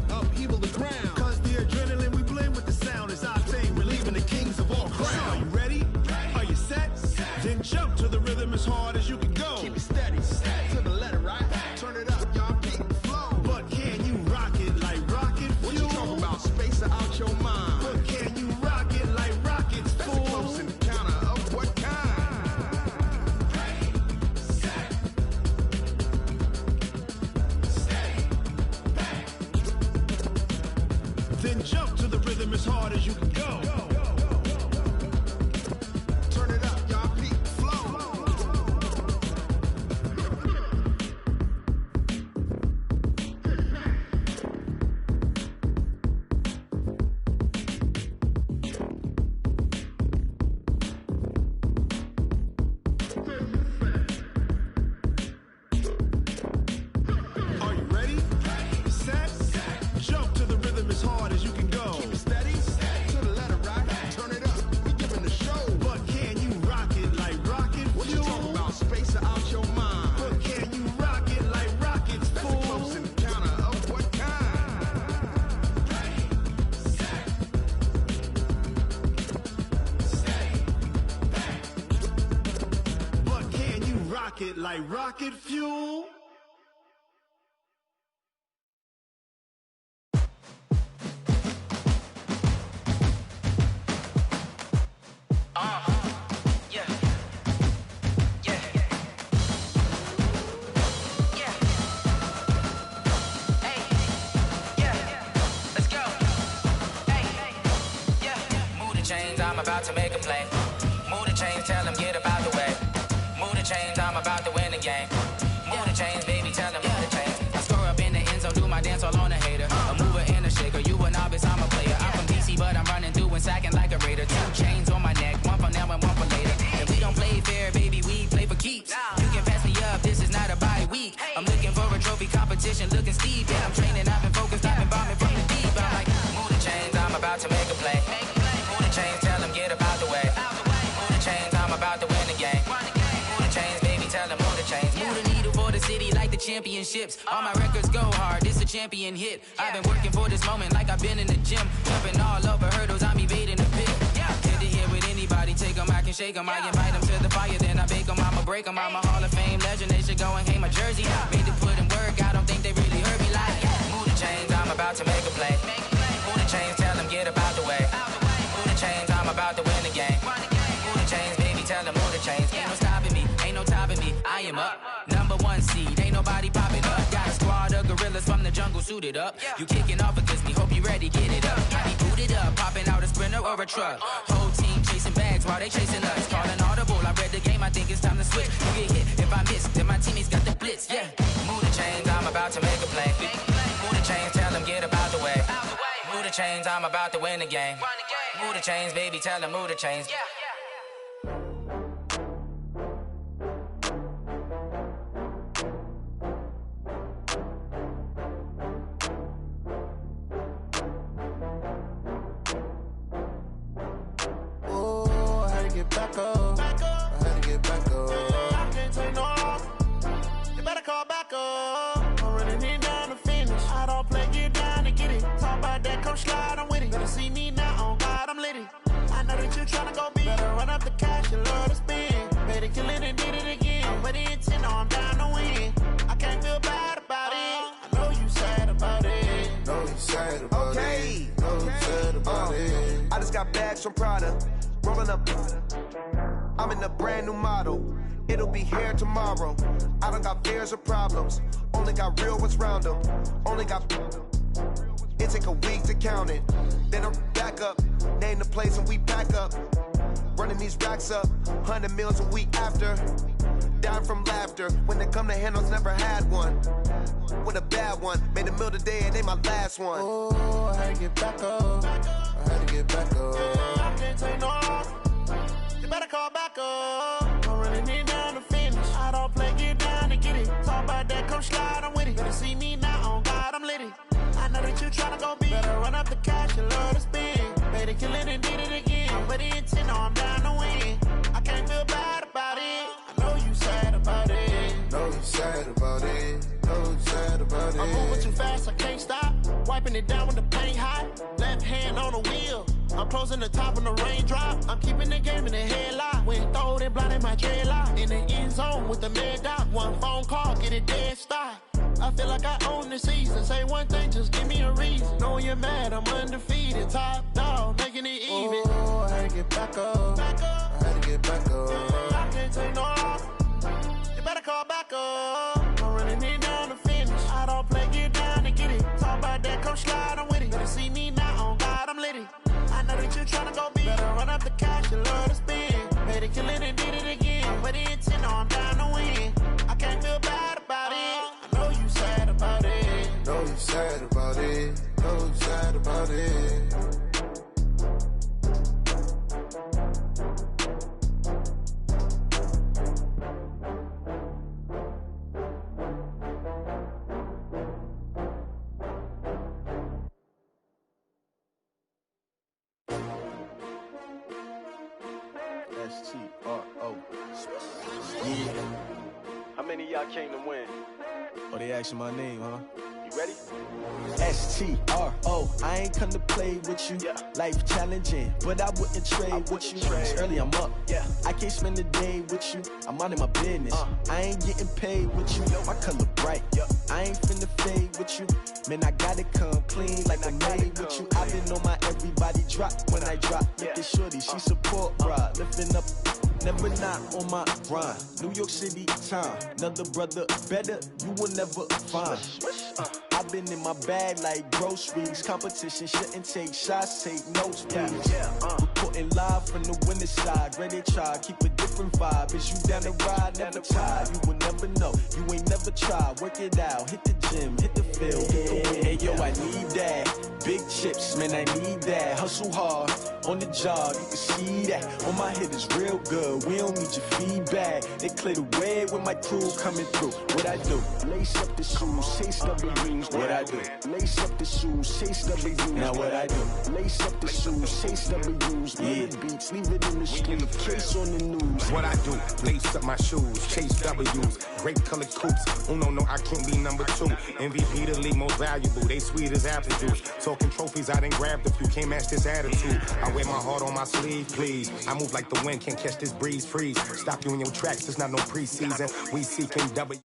Upheaval the ground. Cause the adrenaline we blend with the sound is our thing. We're leaving the kings of all Crown. crown. Are you ready? Are you set? Then jump to the rhythm as hard as you can go. Keep it steady, to the letter right. Turn it up, y'all beat the flow. But can you rock it like rocket fuel? What you talking about? Space it out your mind. But can you rock it like rockets, That's fool? a close encounter of what kind? Then jump to the rhythm as hard as you can go. Turn it up, y'all beat the flow. Are you ready? Set, jump to the rhythm as hard as you can go. Keep it steady, to the letter right. Turn it up, we giving the show. But can you rock it like rocket What you fuel? talking about? Space it out your mind. But can you rock it like rockets, That's a fool? close encounter of what kind? But can you rock it like rocket fuel? Yeah. Yeah. Yeah. Hey. Yeah. Let's go. Hey. Yeah. Move the chains, I'm about to make a play. Move the chains, tell them get about the way. Move the chains, I'm about to win the game. Move the chains, baby, tell them move the chains. I score up in the end zone, do my dance all on a hater. A mover and a shaker, you a novice, I'm a player. I'm from DC, but I'm running through and sacking like a raider. 2 chains on my neck, one for now and one for later. And we don't play fair, baby, we play for keeps. You can pass me up, this is not a bye week. I'm looking for a trophy competition, looking steep. Yeah, I'm training, I've been focused, I've been bombing from the deep. I'm like, move the chains, I'm about to make a play. Move the chains, tell them get about the way. Move the chains, I'm about to win the game. Move the chains, baby, tell them move the chains. Move the needle for the city like the championships. All my records go hard, this a champion hit. I've been working for this moment like I've been in the gym. Jumping all over hurdles, I'm evading the pit. Head to head with anybody, take them, I can shake them. I invite them to the fire, then I bake them, I'ma break them. I'm a Hall of Fame legend, they should go and hang my jersey. Made to put in work, I don't think they really heard me like. Move the chains, I'm about to make a play. Move the chains, tell them get about the way. Move the chains, I'm about to win the game. Move the chains, baby, tell them move the chains. Ain't no stopping me, ain't no topping me, I am up. Number 1 seed, ain't nobody popping up. Got a squad of gorillas from the jungle suited up. You kicking off against me, hope you ready, get it up. I be booted up, popping out a sprinter or a truck. Whole team chasing bags while they chasing us. Calling audible, I read the game, I think it's time to switch. You get hit, if I miss, then my teammates got the blitz, yeah. Move the chains, I'm about to make a play. Move the chains, tell them get about the way. Move the chains, I'm about to win the game. Move the chains, baby, tell them move the chains. Yeah. Back up. I had to get back up. I can't take no off. You better call back up. I'm running it down to finish. I don't play, get down to get it. Talk about that, come slide, I'm with it. Better see me now, on God, I'm lit it. I know that you tryna go big. Better run up the cash, you love to spend. Better kill it and did it again. I'm with the intent, no, I'm down to win. I can't feel bad about it. I know you sad about it. Know you sad about it. Know you sad about it. I just got bags from Prada. Rolling up, I'm in a brand new model. It'll be here tomorrow. I don't got fears or problems. Only got real ones round them. Only got. It take a week to count it. Then I'm back up. Name the place and we pack up. Running these racks up. 100 meals a week after. Down from laughter. When they come to handles, never had one. With a bad one. Made a meal today and they my last one. Oh, I had to get back up. I had to get back up. I can't take no off. You better call back up. I'm running it down to finish. I don't play, get down to get it. Talk about that, come slide, I'm with it. Better see me now, on God, I'm lit it. I know that you tryna go big. Better run up the cash, you love to spend. Better kill it and did it again. I'm with the intent, no, I'm down to win. I can't feel bad about it. I know you sad about it. Know you sad about it. Know you sad about it. I'm moving too fast, I can't stop. Wiping it down when the paint hot. Left hand on the wheel. I'm closing the top when the raindrop. I'm keeping the game in the headlock. When throwed and blinded my dreadlock. In the end zone with the mad dot. One phone call, get it dead stop. I feel like I own the season. Say one thing, just give me a reason. Knowing you're mad, I'm undefeated. Top dog, making it even. Oh, I had to get back up. I had to get back up. I can't take no off. You better call back up. I'm running it down to finish. I don't play, get down to get it. Talk about that, come slide, I'm with it. Better see me now, on God, I'm lit it. I know that you tryna go big. Better run up the cash, you love to spend. Better kill it and did it again. I'm with the intent, no, I'm down to win. I can't feel bad about it. I know you sad about it. Know you sad about it. Know you sad about it. STRO. Yeah. How many of y'all came to win? Oh, they asking my name, huh? You ready? STRO. I ain't come to play with you. Yeah. Life challenging, but I wouldn't trade with you. It's early, I'm up. Yeah. I can't spend the day with you. I'm minding my business. I ain't getting paid with you. My color bright. Yeah. I ain't finna fade with you. Man, I gotta come clean like I'm made with you. I've been on my everybody drop when I drop. Look at shorty, she support ride. Lifting up, never not on my grind. New York City time. Another brother better, you will never find. I've been in my bag like groceries. Competition shouldn't take shots, take notes, please. Reporting live from the winning side. Ready to try, keep a different vibe. Is you down the ride, never tired. You will never know, you ain't never tried. Work it out, hit the gym, hit the field. Hey yo, I need that. Big chips, man, I need that. Hustle hard, on the job, you can see that. On my head is real good, we don't need your feedback. They clear the way with my crew coming through. What I do? Lace up the shoes, chase W's. What I do? Lace up the shoes, chase W's. Now what I do? Lace up the shoes, chase W's. Yeah. Beats, leave it in the street, case on the news. What I do? Lace up my shoes, chase W's. Great colored coops. Oh no, I can't be number 2. MVP the league most valuable. They sweet as apple juice. Talking trophies, I didn't grab the few. Can't match this attitude. I wear my heart on my sleeve, please. I move like the wind, can't catch this breeze, freeze. Stop you in your tracks, there's not no preseason. We seeking W.